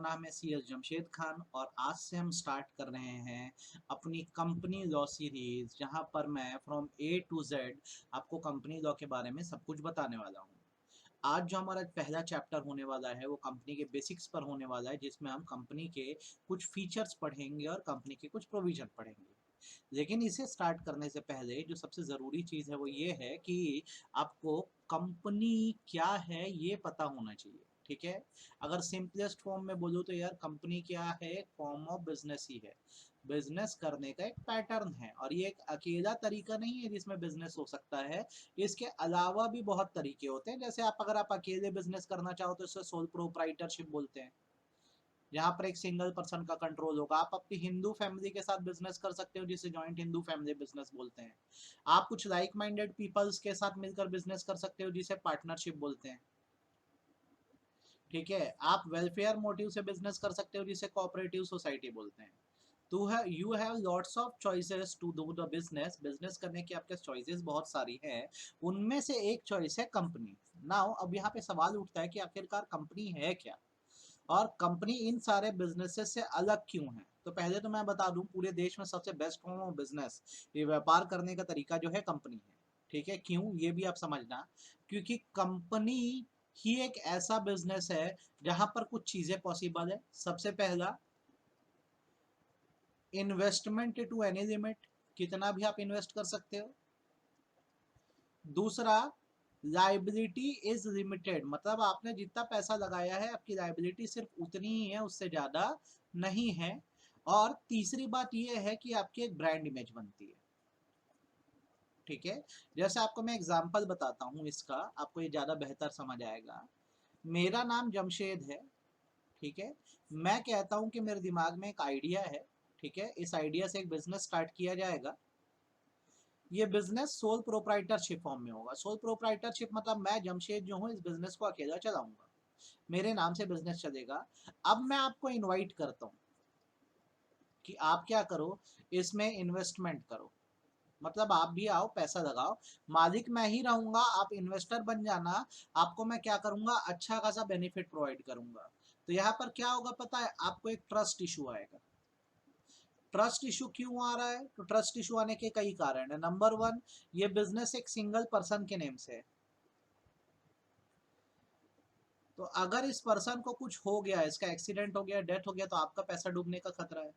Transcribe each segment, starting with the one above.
नाम है CS जमशेद खान और आज से हम स्टार्ट कर रहे हैं अपनी कंपनी लॉ सीरीज, जहां पर मैं फ्रॉम A to Z आपको कंपनी लॉ के बारे में सब कुछ बताने वाला हूं। आज जो हमारा पहला चैप्टर होने वाला है वो कंपनी के बेसिक्स पर होने वाला है, जिसमें हम कंपनी के कुछ फीचर्स पढ़ेंगे और कंपनी के कुछ प्रोविजन पढ़ेंगे। लेकिन इसे स्टार्ट करने से पहले जो सबसे ज़रूरी चीज़ है वो ये है कि आपको कंपनी क्या है ये पता होना चाहिए। ठीक है, अगर सिंपलेस्ट फॉर्म में बोलूँ तो यार कंपनी क्या है, फॉर्म ऑफ बिजनेस ही है। बिजनेस करने का एक पैटर्न है और ये एक अकेला तरीका नहीं है जिसमें बिजनेस हो सकता है। इसके अलावा भी बहुत तरीके होते हैं। जैसे अगर आप अकेले बिजनेस करना चाहो तो इसे सोल प्रोप्राइटरशिप बोलते हैं, यहाँ पर एक सिंगल पर्सन का कंट्रोल होगा। आप अपनी हिंदू फैमिली के साथ बिजनेस कर सकते हो जिसे जॉइंट हिंदू फैमिली बिजनेस बोलते हैं। आप कुछ लाइक माइंडेड पीपल्स के साथ मिलकर बिजनेस कर सकते हो जिसे पार्टनरशिप बोलते हैं। ठीक है, आप वेलफेयर मोटिव से बिजनेस कर सकते हो जिसे कोऑपरेटिव सोसाइटी बोलते हैं। तो है you have lots of choices to do the business. Business करने की आपके चॉइसेस बहुत सारी हैं, उनमें से एक चॉइस है कंपनी। नाउ अब यहाँ पे सवाल उठता है कि आखिरकार कंपनी है क्या और कंपनी इन सारे बिजनेसेस से अलग क्यों है। तो पहले तो मैं बता दूं, पूरे देश में सबसे बेस्ट फॉर्म ऑफ बिजनेस, ये व्यापार करने का तरीका जो है कंपनी है। ठीक है, क्यों ये भी आप समझना। क्योंकि कंपनी ही एक ऐसा बिजनेस है जहां पर कुछ चीजें पॉसिबल है। सबसे पहला, इन्वेस्टमेंट टू एनी लिमिट, कितना भी आप इन्वेस्ट कर सकते हो। दूसरा, लाइबिलिटी इज लिमिटेड, मतलब आपने जितना पैसा लगाया है आपकी लाइबिलिटी सिर्फ उतनी ही है, उससे ज़्यादा नहीं है। और तीसरी बात यह है कि आपकी एक ब्रांड इमेज बनती है। ठीक है, जैसे आपको मैं एग्जांपल बताता हूँ इसका, आपको ये ज़्यादा बेहतर समझ आएगा। मेरा नाम जमशेद है। ठीक है, मैं कहता हूँ कि मेरे दिमाग में एक आइडिया है। ठीक है, इस आइडिया से एक बिजनेस स्टार्ट किया जाएगा। ये बिजनेस सोल प्रोप्राइटरशिप फॉर्म में होगा। सोल प्रोप्राइटरशिप मतलब मैं जमशेद जो हूँ इस बिजनेस को अकेला चलाऊंगा, मेरे नाम से बिजनेस चलेगा। अब मैं आपको इनवाइट करता हूँ कि आप क्या करो, इसमें इन्वेस्टमेंट करो। मतलब आप भी आओ, पैसा लगाओ, मालिक मैं ही रहूंगा, आप इन्वेस्टर बन जाना। आपको मैं क्या करूंगा, अच्छा खासा बेनिफिट प्रोवाइड करूंगा। तो यहाँ पर क्या होगा पता है, आपको एक ट्रस्ट इशू आएगा। ट्रस्ट इशू क्यों आ रहा है, तो ट्रस्ट इशू आने के कई कारण है। नंबर वन, ये बिजनेस एक सिंगल पर्सन के नेम से है। तो अगर इस पर्सन को कुछ हो गया, इसका एक्सीडेंट हो गया, डेथ हो गया, तो आपका पैसा डूबने का खतरा है।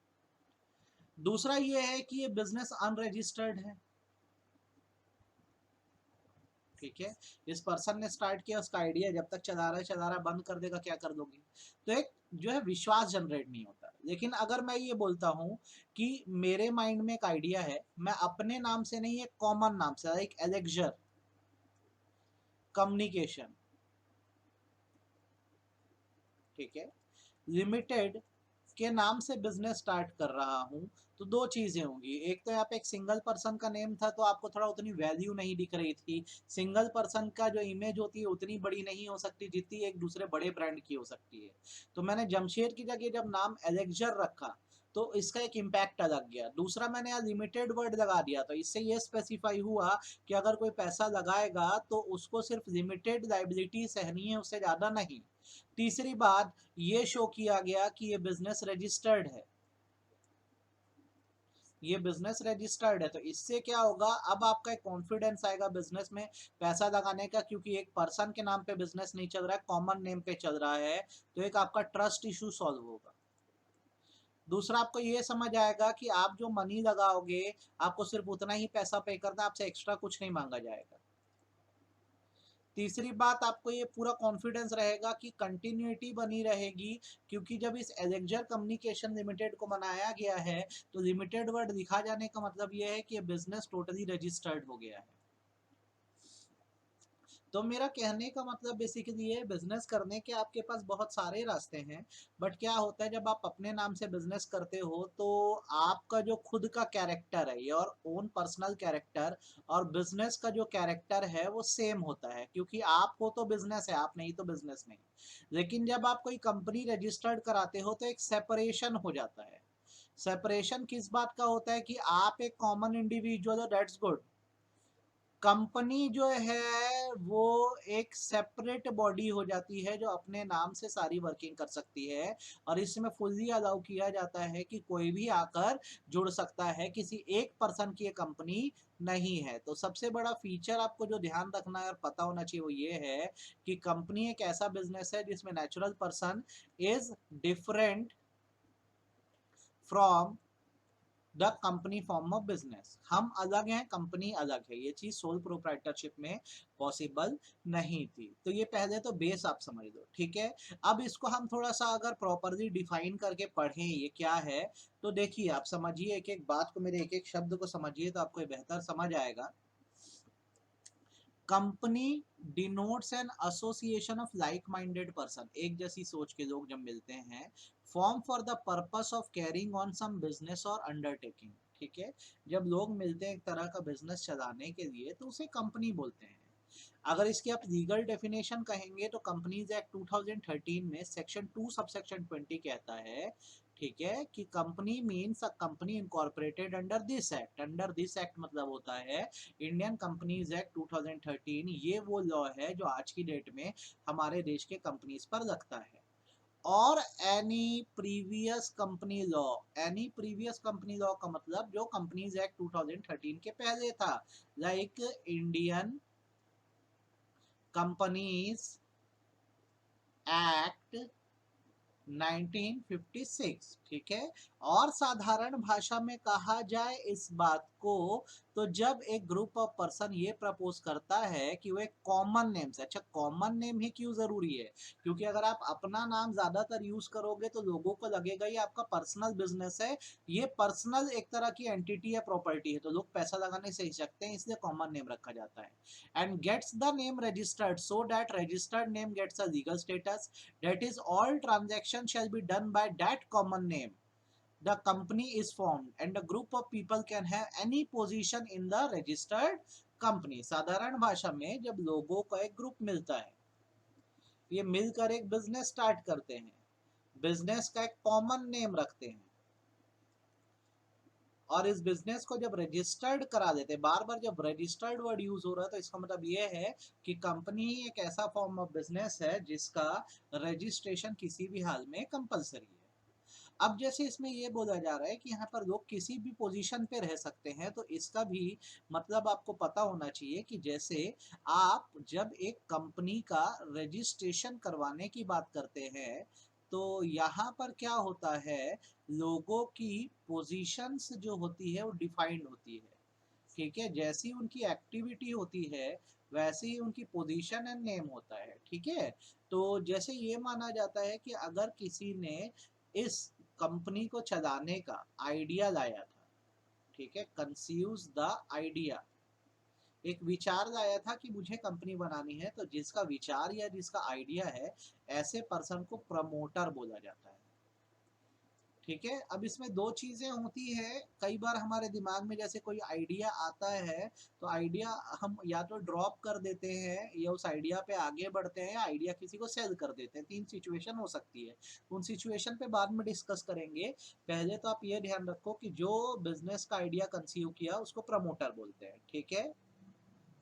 दूसरा ये है कि ये बिजनेस अनरजिस्टर्ड है। ठीक है, इस पर्सन ने स्टार्ट किया, उसका आइडिया जब तक चला रहा है, बंद कर देगा क्या कर दोगे। तो एक जो है विश्वास जनरेट नहीं होता। लेकिन अगर मैं ये बोलता हूं कि मेरे माइंड में एक आइडिया है, मैं अपने नाम से नहीं, एक कॉमन नाम से, एक एलेक्जर कम्युनिकेशन, ठीक है, लिमिटेड के नाम से बिजनेस स्टार्ट कर रहा हूं, तो दो चीजें होंगी। एक तो यहाँ पे एक सिंगल पर्सन का नेम था तो आपको थोड़ा उतनी वैल्यू नहीं दिख रही थी। सिंगल पर्सन का जो इमेज होती है उतनी बड़ी नहीं हो सकती जितनी एक दूसरे बड़े ब्रांड की हो सकती है। तो मैंने जमशेद की जगह जब नाम एलेक्जर रखा तो इसका एक इम्पैक्ट अलग गया। दूसरा, मैंने यहाँ लिमिटेड वर्ड लगा दिया तो इससे ये स्पेसिफाई हुआ कि अगर कोई पैसा लगाएगा तो उसको सिर्फ लिमिटेड लाइबिलिटी सहनी है, उससे ज़्यादा नहीं। तीसरी बात, ये शो किया गया कि ये बिजनेस रजिस्टर्ड है। ये बिजनेस रजिस्टर्ड है तो इससे क्या होगा, अब आपका एक कॉन्फिडेंस आएगा बिजनेस में पैसा लगाने का, क्योंकि एक पर्सन के नाम पे बिजनेस नहीं चल रहा है, कॉमन नेम पे चल रहा है। तो एक आपका ट्रस्ट इशू सॉल्व होगा। दूसरा, आपको ये समझ आएगा कि आप जो मनी लगाओगे आपको सिर्फ उतना ही पैसा पे करना, आपसे एक्स्ट्रा कुछ नहीं मांगा जाएगा। तीसरी बात, आपको ये पूरा कॉन्फिडेंस रहेगा कि कंटिन्यूटी बनी रहेगी, क्योंकि जब इस एलेक्जर कम्युनिकेशन लिमिटेड को बनाया गया है तो लिमिटेड वर्ड लिखा जाने का मतलब ये है कि ये बिजनेस टोटली रजिस्टर्ड हो गया है। तो मेरा कहने का मतलब बेसिकली ये, बिजनेस करने के आपके पास बहुत सारे रास्ते हैं। बट क्या होता है, जब आप अपने नाम से बिजनेस करते हो तो आपका जो खुद का कैरेक्टर है, योर ओन पर्सनल कैरेक्टर, और बिजनेस का जो कैरेक्टर है वो सेम होता है, क्योंकि आप हो तो बिजनेस है, आप नहीं तो बिजनेस नहीं। लेकिन जब आप कोई कंपनी रजिस्टर्ड कराते हो तो एक सेपरेशन हो जाता है। सेपरेशन किस बात का होता है कि आप एक कॉमन इंडिविजुअल हो, दैट्स गुड। कंपनी जो है वो एक सेपरेट बॉडी हो जाती है जो अपने नाम से सारी वर्किंग कर सकती है, और इसमें फुल्ली अलाउ किया जाता है कि कोई भी आकर जुड़ सकता है, किसी एक पर्सन की ये कंपनी नहीं है। तो सबसे बड़ा फीचर आपको जो ध्यान रखना है और पता होना चाहिए वो ये है कि कंपनी एक ऐसा बिजनेस है जिसमें natural person is different from the company form of business. हम अलग हैं, कंपनी अलग है, ये चीज सोल प्रोप्राइटरशिप में पॉसिबल नहीं थी। तो ये पहले तो बेस आप समझ लो, ठीक है। अब इसको हम थोड़ा सा अगर प्रॉपरली डिफाइन करके पढ़ें ये क्या है, तो देखिए आप समझिए, एक एक बात को, मेरे एक एक शब्द को समझिए तो आपको ये बेहतर समझ आएगा। Company denotes an association of like minded person, एक जैसी सोच के लोग जब मिलते हैं, form for the purpose of carrying on some business और अंडरटेकिंग, ठीक है। जब लोग मिलते हैं एक तरह का बिजनेस चलाने के लिए तो उसे कंपनी बोलते हैं। अगर इसकी आप लीगल डेफिनेशन कहेंगे तो कंपनीज एक्ट 2013 में सेक्शन 2 सबसेक्शन 20 कहता है, ठीक है, कि company means a company incorporated under this act. Under this act मतलब होता है इंडियन कंपनीज एक्ट 2013। ये वो लॉ है जो आज की डेट में हमारे देश के कंपनीज पर लगता है। और any previous company law, any previous company law का मतलब जो कंपनीज एक्ट 2013 के पहले था, लाइक इंडियन कंपनीज एक्ट 1956, ठीक है। और साधारण भाषा में कहा जाए इस बात को, तो जब एक ग्रुप ऑफ पर्सन ये प्रपोज करता है कि वो एक कॉमन नेम से, अच्छा कॉमन नेम ही क्यों जरूरी है, क्योंकि अगर आप अपना नाम ज्यादातर यूज करोगे तो लोगों को लगेगा ये आपका पर्सनल बिजनेस है, ये पर्सनल एक तरह की एंटिटी या प्रॉपर्टी है, तो लोग पैसा लगाने से हिचकते हैं, इसलिए कॉमन नेम रखा जाता है। And gets the name registered so that registered name gets a legal status, that is all transactions shall be done by that common name. The company is formed and a group of people can have any position in the registered company. साधारण भाषा में जब लोगों का एक group मिलता है, ये मिलकर एक बिजनेस स्टार्ट करते हैं, बिजनेस का एक कॉमन नेम रखते हैं, और इस बिजनेस को जब रजिस्टर्ड करा देते हैं, बार बार जब रजिस्टर्ड वर्ड यूज हो रहा है तो इसका मतलब ये है कि कंपनी ही एक ऐसा फॉर्म ऑफ बिजनेस है जिसका रजिस्ट्रेशन किसी भी हाल में कंपलसरी है। अब जैसे इसमें ये बोला जा रहा है कि यहाँ पर लोग किसी भी पोजीशन पे रह सकते हैं, तो इसका भी मतलब आपको पता होना चाहिए कि जैसे आप जब एक कंपनी का रजिस्ट्रेशन करवाने की बात करते हैं तो यहाँ पर क्या होता है, लोगों की पोजीशंस जो होती है वो डिफाइंड होती है, ठीक है। जैसी उनकी एक्टिविटी होती है वैसे ही उनकी पोजीशन एंड नेम होता है, ठीक है। तो जैसे ये माना जाता है कि अगर किसी ने इस कंपनी को चलाने का आइडिया लाया था, ठीक है, कंसीव्स द आइडिया, एक विचार लाया था कि मुझे कंपनी बनानी है, तो जिसका विचार या जिसका आइडिया है ऐसे पर्सन को प्रमोटर बोला जाता है, ठीक है। अब इसमें दो चीजें होती है, कई बार हमारे दिमाग में जैसे कोई आइडिया आता है तो आइडिया हम या तो ड्रॉप कर देते हैं या उस आइडिया पे आगे बढ़ते हैं, आइडिया किसी को सेल कर देते हैं, तीन सिचुएशन हो सकती है। उन सिचुएशन पे बाद में डिस्कस करेंगे, पहले तो आप ये ध्यान रखो कि जो बिजनेस का आइडिया कंसीव किया उसको प्रमोटर बोलते हैं, ठीक है।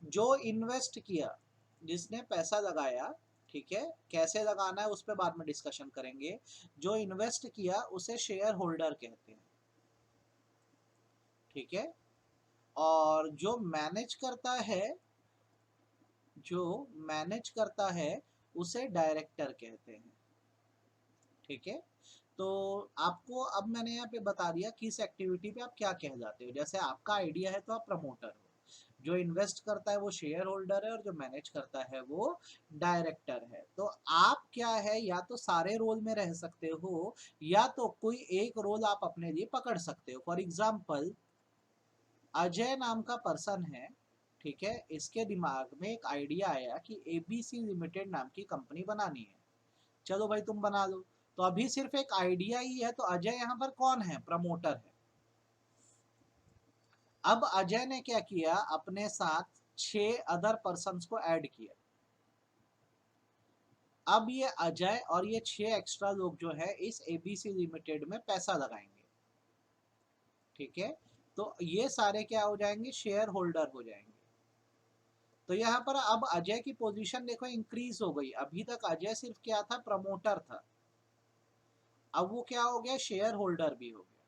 जो इन्वेस्ट किया, जिसने पैसा लगाया, ठीक है, कैसे लगाना है उस पर बाद में डिस्कशन करेंगे, जो इन्वेस्ट किया उसे शेयर होल्डर कहते हैं, ठीक है। और जो मैनेज करता है, जो मैनेज करता है उसे डायरेक्टर कहते हैं, ठीक है। तो आपको अब मैंने यहाँ पे बता दिया किस एक्टिविटी पे आप क्या कहलाते हो, जैसे आपका आइडिया है तो आप प्रमोटर हो, जो इन्वेस्ट करता है वो शेयर होल्डर है, और जो मैनेज करता है वो डायरेक्टर है। तो आप क्या है, या तो सारे रोल में रह सकते हो या तो कोई एक रोल आप अपने लिए पकड़ सकते हो। फॉर एग्जाम्पल अजय नाम का पर्सन है, ठीक है, इसके दिमाग में एक आइडिया आया कि एबीसी लिमिटेड नाम की कंपनी बनानी है, चलो भाई तुम बना लो। तो अभी सिर्फ एक आइडिया ही है, तो अजय यहाँ पर कौन है, प्रमोटर है। अब अजय ने क्या किया, अपने साथ 6 अदर पर्सन को ऐड किया। अब ये अजय और ये 6 एक्स्ट्रा लोग जो है इस एबीसी लिमिटेड में पैसा लगाएंगे, ठीक है। तो ये सारे क्या हो जाएंगे, शेयर होल्डर हो जाएंगे। तो यहाँ पर अब अजय की पोजीशन देखो इंक्रीज हो गई। अभी तक अजय सिर्फ क्या था, प्रमोटर था, अब वो क्या हो गया, शेयर होल्डर भी हो गया।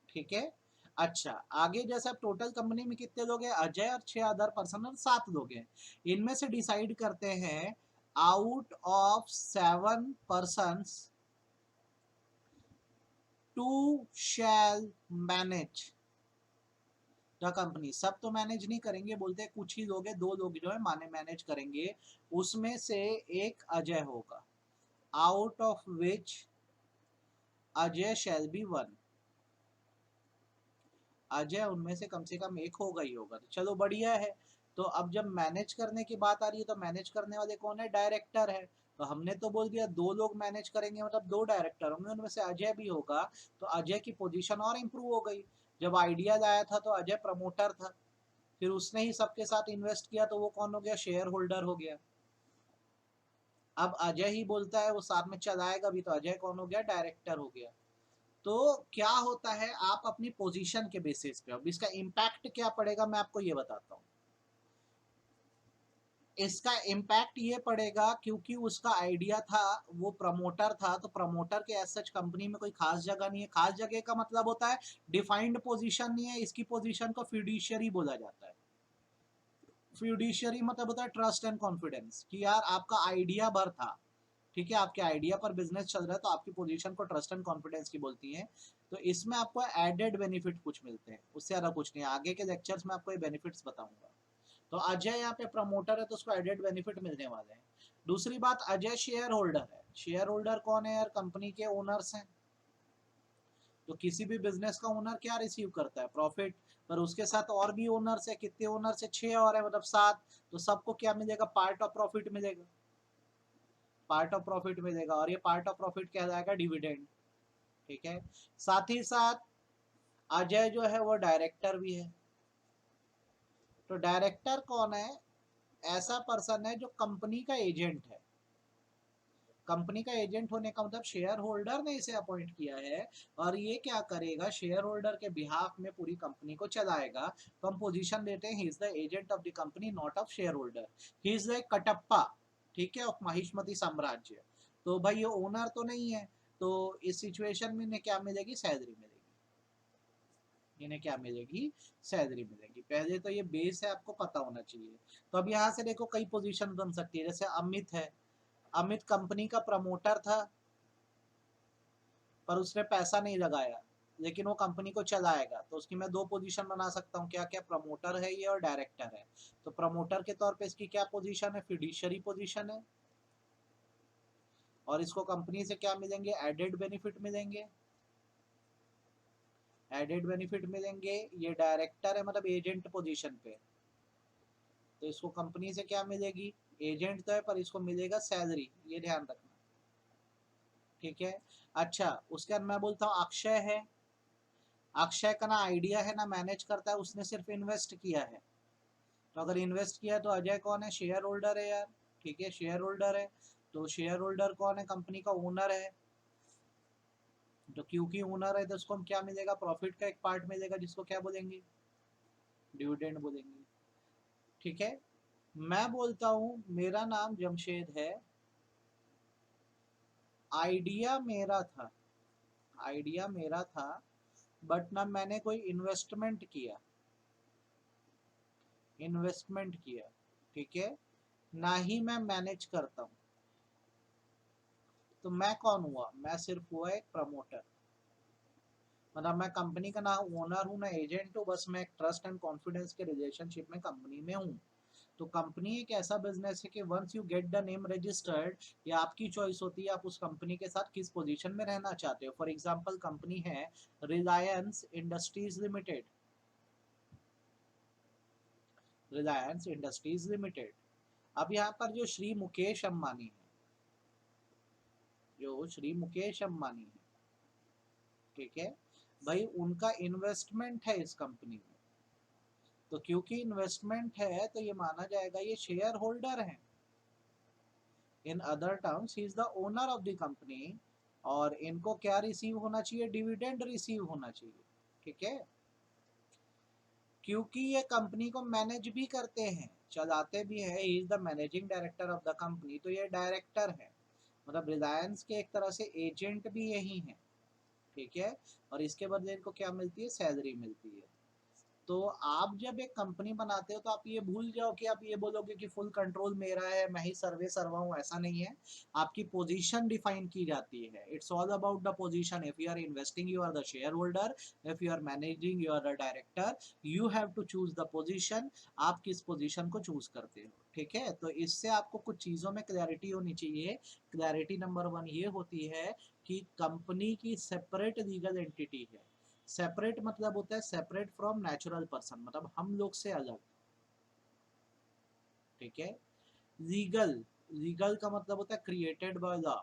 ठीक है। अच्छा, आगे जैसे अब टोटल कंपनी में कितने लोग हैं, अजय और 6 अदर पर्सन और 7 लोग हैं। इनमें से डिसाइड करते हैं out of 7 persons to shell manage the company. सब तो मैनेज नहीं करेंगे, बोलते हैं कुछ ही लोग हैं, 2 लोग जो है माने मैनेज करेंगे। उसमें से एक अजय होगा, out of which Ajay shall be one. Ajay उनमें से कम एक होगा ही होगा, तो चलो बढ़िया है। तो अब जब मैनेज करने की बात आ रही है तो मैनेज करने वाले कौन है, डायरेक्टर है। तो हमने तो बोल दिया 2 लोग मैनेज करेंगे, मतलब 2 डायरेक्टर होंगे, उनमें से अजय भी होगा। तो अजय की पोजीशन और इम्प्रूव हो गई। जब आइडिया लाया था तो अजय प्रमोटर था, फिर उसने ही सबके साथ इन्वेस्ट किया, तो वो कौन हो गया, शेयर होल्डर हो गया। अब अजय ही बोलता है, वो साथ में चलाएगा भी, तो अजय कौन हो गया, डायरेक्टर हो गया। तो क्या होता है, आप अपनी पोजीशन के बेसिस पे, अब इसका इम्पैक्ट क्या पड़ेगा मैं आपको ये बताता हूँ। इसका इम्पैक्ट ये पड़ेगा, क्योंकि उसका आइडिया था, वो प्रमोटर था, तो प्रमोटर के एज सच कंपनी में कोई खास जगह नहीं है। खास जगह का मतलब होता है डिफाइंड पोजीशन नहीं है, इसकी पोजीशन को फिड्यूशियरी बोला जाता है। फिड्यूशियरी मतलब होता है ट्रस्ट एंड कॉन्फिडेंस, कि यार आपका आइडिया भर था, ठीक है, आपके आइडिया पर बिजनेस चल रहा है, तो आपकी पोजीशन को ट्रस्ट एंड कॉन्फिडेंस की बोलती है। तो इसमें आपको एडेड बेनिफिट कुछ मिलते हैं, उससे ज्यादा कुछ नहीं। आगे के लेक्चर्स में आपको ये बेनिफिट्स बताऊंगा। तो अजय यहाँ पे प्रमोटर है, तो उसको एडेड बेनिफिट मिलने वाले हैं। दूसरी बात, अजय शेयर होल्डर है। शेयर होल्डर कौन है यार, कंपनी के ओनर्स हैं। तो किसी भी बिजनेस का ओनर क्या रिसीव करता है, प्रॉफिट। पर उसके साथ और भी ओनर्स है, कितने ओनर्स है, 6 और है, मतलब 7। तो सबको क्या मिलेगा, पार्ट ऑफ प्रॉफिट मिलेगा, पार्ट ऑफ प्रॉफिट मिलेगा, और ये पार्ट ऑफ प्रॉफिट क्या जाएगा, डिविडेंड। ठीक है। साथ ही साथ अजय जो है वो डायरेक्टर भी है। तो डायरेक्टर कौन है, ऐसा पर्सन है जो कंपनी का एजेंट है। कंपनी का एजेंट होने का मतलब शेयर होल्डर ने इसे अपॉइंट किया है, और ये क्या करेगा, शेयर होल्डर के बिहाफ में पूरी कंपनी को चलाएगा। तो हम पोजीशन देते हैं, he is the agent of the company, not of share holder. He is the Kattappa, ठीक है, ऑफ महिष्मति साम्राज्य। तो भाई ये ओनर तो नहीं है, तो इस सिचुएशन में इन्हें क्या मिलेगी, सैलरी मिलेगी। इन्हें क्या मिलेगी, सैलरी मिलेगी। पहले तो ये बेस है, आपको पता होना चाहिए। तो अब यहाँ से देखो कई पोजीशन बन सकती है, जैसे अमित है। अमित कंपनी का प्रमोटर था, पर उसने पैसा नहीं लगाया, लेकिन वो कंपनी को चलाएगा। तो उसकी मैं 2 पोजीशन बना सकता हूँ, क्या क्या, प्रमोटर है ये और डायरेक्टर है। तो प्रमोटर के तौर पे इसकी क्या पोजीशन है, फिड्यूशियरी पोजीशन है। और इसको कंपनी से क्या मिलेंगे, एडेड बेनिफिट मिलेंगे। एडेड बेनिफिट मिलेंगे। ये डायरेक्टर है, मतलब एजेंट पोजीशन पे, तो इसको कंपनी से क्या मिलेगी, एजेंट तो है पर इसको मिलेगा सैलरी, ये ध्यान रखना। ठीक है। अच्छा, उसके बाद मैं बोलता हूँ अक्षय है। अक्षय का ना आइडिया है ना मैनेज करता है, उसने सिर्फ इन्वेस्ट किया है। तो अगर इन्वेस्ट किया है तो अजय कौन है, शेयर होल्डर है यार। ठीक है, शेयर होल्डर है। तो शेयर होल्डर कौन है, कंपनी का ओनर है। तो क्योंकि ओनर है तो उसको हम क्या मिलेगा, प्रॉफिट का एक पार्ट मिलेगा, जिसको क्या बोलेंगे, डिविडेंड बोलेंगे। ठीक है। मैं बोलता हूँ मेरा नाम जमशेद है, आइडिया मेरा था, आइडिया मेरा था, बट ना मैंने कोई इन्वेस्टमेंट किया, इन्वेस्टमेंट किया। ठीक है। ना ही मैं मैनेज करता हूँ। तो मैं कौन हुआ, मैं सिर्फ हुआ एक प्रमोटर। मतलब मैं कंपनी का ना ओनर हूँ ना एजेंट हूँ, बस मैं एक ट्रस्ट एंड कॉन्फिडेंस के रिलेशनशिप में कंपनी में हूँ। तो कंपनी एक ऐसा बिजनेस है कि once you get the name registered, ये आपकी चॉइस होती है आप उस कंपनी के साथ किस पोजीशन में रहना चाहते हो। फॉर एग्जांपल कंपनी है Reliance industries limited, Reliance industries limited. अब यहाँ पर जो श्री मुकेश अंबानी है, जो श्री मुकेश अंबानी है, ठीक है, भाई उनका इन्वेस्टमेंट है इस कंपनी में। तो क्योंकि इन्वेस्टमेंट है तो ये माना जाएगा ये शेयर होल्डर है। In other terms he is the owner of the company, और इनको क्या रिसीव होना चाहिए, डिविडेंड रिसीव होना चाहिए। ठीक है। क्योंकि ये कंपनी को मैनेज भी करते हैं, चलाते भी हैं, he is the managing director of the company, तो ये डायरेक्टर है, मतलब रिलायंस के एक तरह से एजेंट भी यही है, ठीक है। और इसके बदले इनको क्या मिलती है, सैलरी मिलती है। तो आप जब एक कंपनी बनाते हो तो आप ये भूल जाओ कि आप ये बोलोगे कि फुल कंट्रोल मेरा है, मैं ही सर्वे सर्वा हूँ, ऐसा नहीं है। आपकी पोजीशन डिफाइन की जाती है, it's all about the position. If you are investing you are the shareholder, if you are managing you are the director, you have to choose the position. आप किस पोजीशन को choose करते हो, ठीक है। तो इससे आपको कुछ चीज़ों में क्लैरिटी होनी चाहिए। क्लैरिटी नंबर 1 ये होती है कि कंपनी की सेपरेट लीगल एंटिटी है। सेपरेट मतलब होता है सेपरेट फ्रॉम नेचुरल पर्सन, मतलब हम लोग से अलग, ठीक है। लीगल, लीगल का मतलब होता है क्रिएटेड बाय लॉ,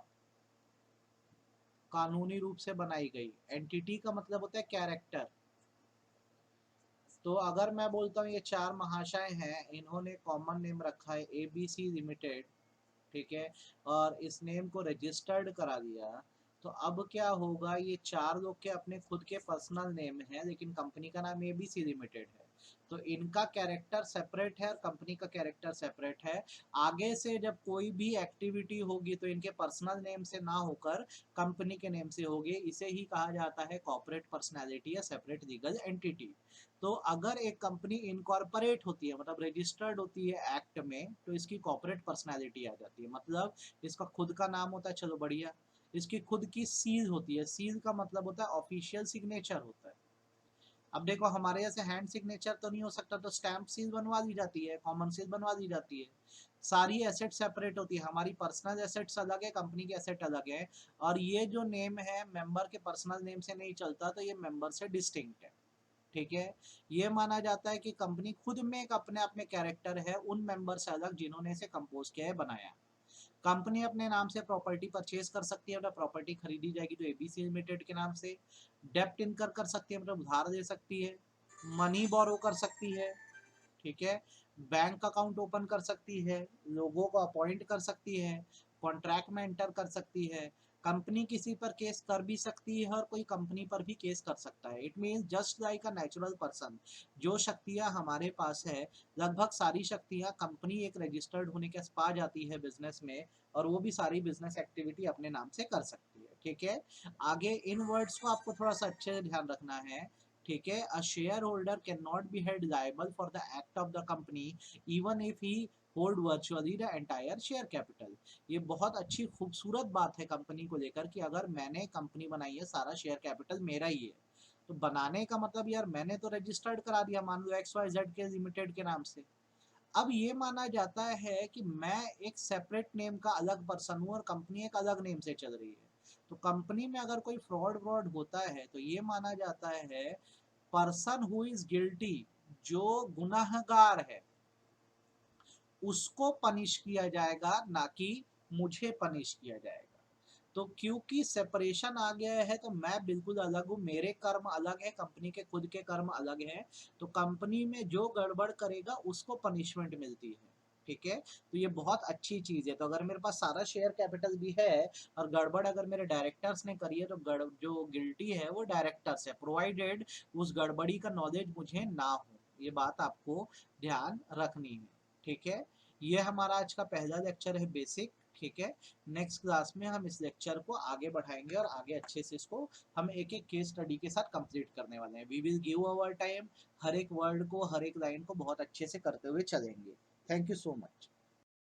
कानूनी रूप से बनाई गई। एंटिटी का मतलब होता है कैरेक्टर। तो अगर मैं बोलता हूँ ये चार महाशय हैं, इन्होंने कॉमन नेम रखा है एबीसी लिमिटेड, ठीक है, और इस नेम को रजिस्टर्ड करा दिया, तो अब क्या होगा, ये चार लोग के अपने खुद के पर्सनल नेम है, लेकिन कंपनी का नाम एबीसी लिमिटेड है। तो इनका कैरेक्टर सेपरेट है और कंपनी का कैरेक्टर सेपरेट है। आगे से जब कोई भी एक्टिविटी होगी तो इनके पर्सनल नेम से ना होकर कंपनी के नेम से होगी। इसे ही कहा जाता है कॉर्पोरेट पर्सनैलिटी या सेपरेट लीगल एंटिटी। तो अगर एक कंपनी इनकॉर्पोरेट होती है, मतलब रजिस्टर्ड होती है एक्ट में, तो इसकी कॉर्पोरेट पर्सनैलिटी आ जाती है, मतलब इसका खुद का नाम होता है, चलो बढ़िया। इसकी खुद की सील होती है, सील का मतलब होता है ऑफिशियल सिग्नेचर होता है। अब देखो हमारे यहाँ से हैंड सिग्नेचर तो नहीं हो सकता, तो स्टैंप सील बनवा दी जाती है, कॉमन सील बनवा दी जाती है। सारी एसेट सेपरेट होती है, हमारी पर्सनल एसेट्स अलग है, कंपनी की एसेट अलग है। और ये जो नेम है मेंबर के पर्सनल नेम से नहीं चलता, तो ये मेंबर से डिस्टिंक्ट है, ठीक है। ये माना जाता है कि कंपनी खुद में एक अपने आप में कैरेक्टर है उन मेंबर से अलग जिन्होंने इसे कंपोज किया है, बनाया। कंपनी अपने नाम से प्रॉपर्टी परचेज कर सकती है, मतलब प्रॉपर्टी खरीदी जाएगी तो एबीसी लिमिटेड के नाम से। डेप्ट इनकर कर सकती है, मतलब उधार दे सकती है। मनी बोरो कर सकती है, ठीक है। बैंक अकाउंट ओपन कर सकती है, लोगों को अपॉइंट कर सकती है, कॉन्ट्रैक्ट में एंटर कर सकती है। कंपनी किसी पर केस कर भी सकती है और कोई कंपनी पर भी केस कर सकता है। It means just like a natural person, जो शक्तियां हमारे पास है, लगभग सारी शक्तियां कंपनी एक रजिस्टर्ड होने के पा जाती है बिजनेस में, और वो भी सारी बिजनेस एक्टिविटी अपने नाम से कर सकती है, ठीक है। आगे इन वर्ड्स को आपको थोड़ा सा अच्छे से ध्यान रखना है, ठीक है। A share holder can not be held liable for the act of the company even if he hold virtually the entire share capital. ये बहुत अच्छी खूबसूरत बात है कंपनी को लेकर कि अगर मैंने कंपनी बनाई है, सारा शेयर कैपिटल मेरा ही है। तो बनाने का मतलब यार मैंने तो रजिस्टर्ड करा दिया, मान लो एक्स वाई जेड के लिमिटेड के नाम से। अब ये माना जाता है कि मैं एक सेपरेट नेम का अलग पर्सन हूँ और कंपनी एक अलग नेम से चल रही है। तो कंपनी में अगर कोई फ्रॉड व्रॉड होता है तो ये माना जाता है पर्सन हु इज गिल्टी, जो गुनाहगार है, उसको पनिश किया जाएगा, ना कि मुझे पनिश किया जाएगा। तो क्योंकि सेपरेशन आ गया है तो मैं बिल्कुल अलग हूँ, मेरे कर्म अलग है, कंपनी के खुद के कर्म अलग हैं। तो कंपनी में जो गड़बड़ करेगा उसको पनिशमेंट मिलती है, ठीक है। तो ये बहुत अच्छी चीज है। तो अगर मेरे पास सारा शेयर कैपिटल भी है और गड़बड़ अगर मेरे डायरेक्टर्स ने करी है, तो जो गिल्टी है वो डायरेक्टर्स है, प्रोवाइडेड उस गड़बड़ी का नॉलेज मुझे ना हो। ये बात आपको ध्यान रखनी है, ठीक है। ये हमारा आज का पहला लेक्चर है बेसिक, ठीक है। नेक्स्ट क्लास में हम इस लेक्चर को आगे बढ़ाएंगे और आगे अच्छे से इसको हम एक एक केस स्टडी के साथ कंप्लीट करने वाले हैं। We will give our time, हर एक वर्ड को, हर एक लाइन को बहुत अच्छे से करते हुए चलेंगे। Thank you so much.